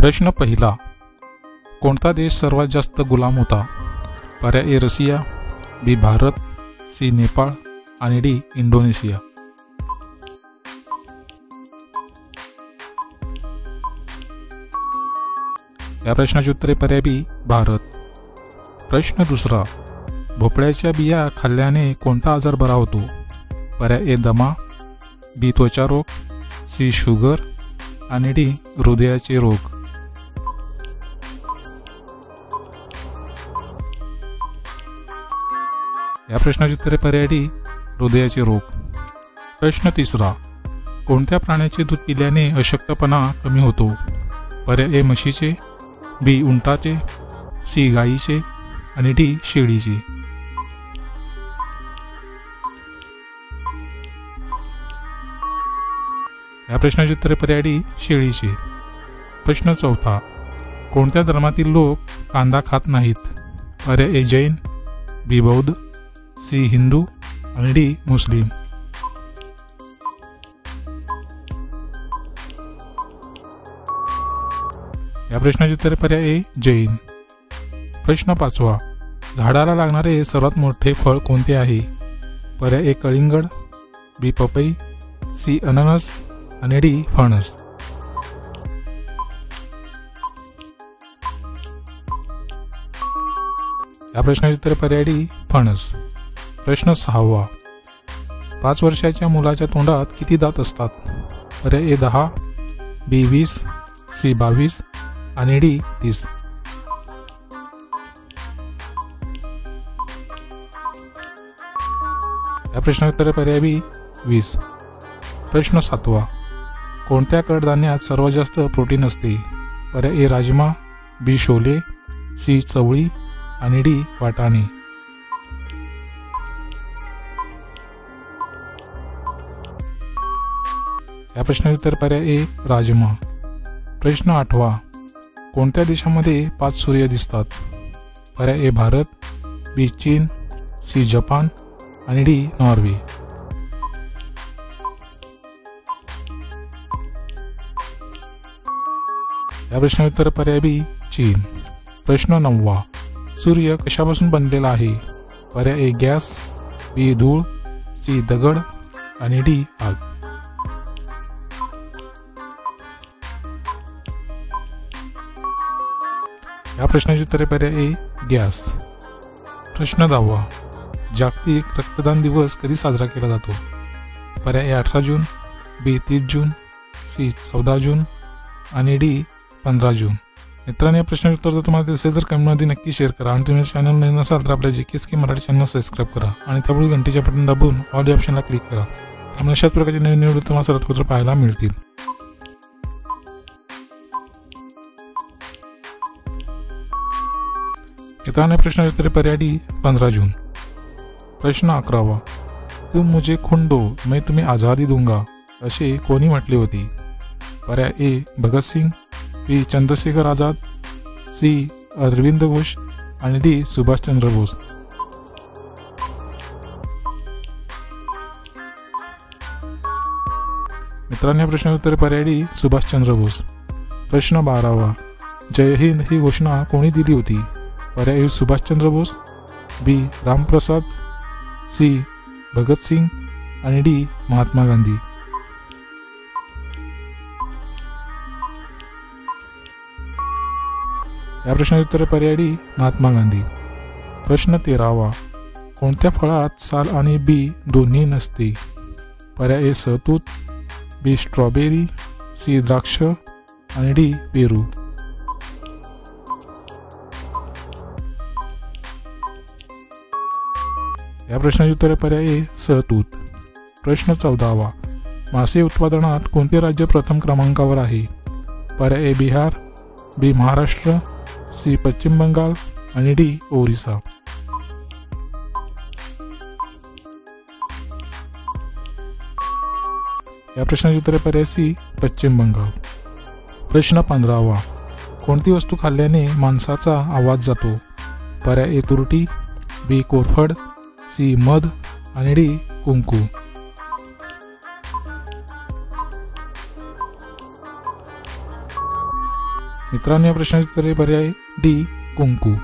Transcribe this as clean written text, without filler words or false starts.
प्रश्न पहिला, कोणता देश सर्वात जास्त गुलाम होता? पर्याय A Russia, B Bharat, C Nepal आणि डी इंडोनेशिया. या प्रश्नाचे उत्तर आहे पर्याय बी भारत. प्रश्न दुसरा, भोपळ्याच्या बिया खाल्ल्याने कोणता आजार बरा होतो? पर्याय ए दमा, बी त्वचा रोग, सी शुगर आणि डी हृदयाचे रोग. या प्रश्नाचे उत्तर आहे पर्याय डी हृदयाचे रोग. प्रश्न तिसरा, कोणत्या प्राण्याचे दूध पिल्याने अशक्तपणा कमी होतो? पर्याय ए म्हशीचे, बी उंटाचे, सी गाईचे आणि डी शेळीचे. या प्रश्नाचे उत्तर पर्याय डी शेळीचे. प्रश्न चौथा, कोणत्या धर्मातील लोक कांदा खात नाहीत? पर्याय ए जैन, बी बौद्ध, सी हिंदू आणि डी मुस्लिम. या प्रश्नाचे उत्तर पर्याय ए जैन. प्रश्न पाचवा, झाडाला लागणारे सर्वात मोठे फळ कोणते आहे? पर्याय ए कलिंगड, बी पपई, सी अननस आणि डी फणस. या प्रश्नाचे उत्तर पर्याय डी फणस. प्रश्न सहावा, 5 वर्षाच्या मुलाच्या तोंडात किती दात असतात? पर्याय ए 10, बी 20, सी 22 आणि डी 30. या प्रश्नाचे उत्तर पर्याय बी 20. प्रश्न सातवा, कोणत्या कडधान्यात सर्वात जास्त प्रोटीन असते? पर्याय ए राजमा, बी शोले, सी चवळी आणि डी वाटाणे. या प्रश्नाचे उत्तर पर्याय ए राजमा. प्रश्न आठवा, कोणत्या देशामध्ये 5 सूर्य दिसतात? पर्याय ए भारत, बी चीन, सी जपान आणि डी नॉर्वे. या प्रश्नाचे उत्तर पर्याय बी चीन. प्रश्न 9वा, सूर्य कशापासून बनलेला आहे? पर्याय ए गॅस, बी धूळ, सी दगड आणि डी आग. या प्रश्नाचे उत्तर पर्याय ए गॅस. प्रश्न 10वा, जागतिक रक्तदान दिवस कधी साजरा केला जातो? पर्याय ए 18 जून, बी 30 जून, सी 14 जून आणि डी 15 जून. मित्रांनो, या प्रश्नाचे उत्तर जर तुम्हाला असेल तर कमेंटमध्ये नक्की शेअर करा आणि तुम्ही चॅनल नवीन नसाल तर आपल्या GKSK मराठी चॅनल सबस्क्राईब करा आणि त्यापुढे घंटीचे बटन दाबून ऑल या ऑप्शनला क्लिक करा. त्यामुळे अशाच प्रकारचे नवीन व्हिडिओ तुम्हाला सर्वात पाहायला मिळतील. मित्रांनो, प्रश्नाचे उत्तर पर्याय डी 15 जून. प्रश्न 11वा, तुम मुझे खून दो मैं तुम्हें आझादी दूंगा असे कोणी म्हटले होते? पर्याय ए भगत सिंग, बी चंद्रशेखर आझाद, सी अरविंद घोष आणि डी सुभाषचंद्र बोस. मित्रांनो, या प्रश्नाचे उत्तर पर्याय डी सुभाषचंद्र बोस. प्रश्न 12वा, जय हिंद ही घोषणा कोणी दिली होती? पर्याय ए सुभाषचंद्र बोस, बी रामप्रसाद, सी भगत सिंग आणि डी महात्मा गांधी. या प्रश्नाचे उत्तर पर्याय डी महात्मा गांधी. प्रश्न 13वा, कोणत्या फळात साल आणि बी दोन्ही नसते? पर्याय ए सहतूत, बी स्ट्रॉबेरी, सी द्राक्ष आणि डी पेरू. या प्रश्नाचे उत्तर पर्याय ए सहतूत. प्रश्न 14वा, मासे उत्पादनात कोणते राज्य प्रथम क्रमांकावर आहे? पर्याय ए बिहार, बी महाराष्ट्र, सी पश्चिम बंगाल आणि डी ओरिसा. या प्रश्नाचे उत्तर पर्याय सी पश्चिम बंगाल. प्रश्न 15वा, कोणती वस्तू खाल्ल्याने माणसाचा आवाज जातो? पर्याय ए तुरटी, बी कोरफड, सी मध आणि डी कुंकू. मित्रांनो, या प्रश्नाची उत्तरे पर्याय डी कुंकू.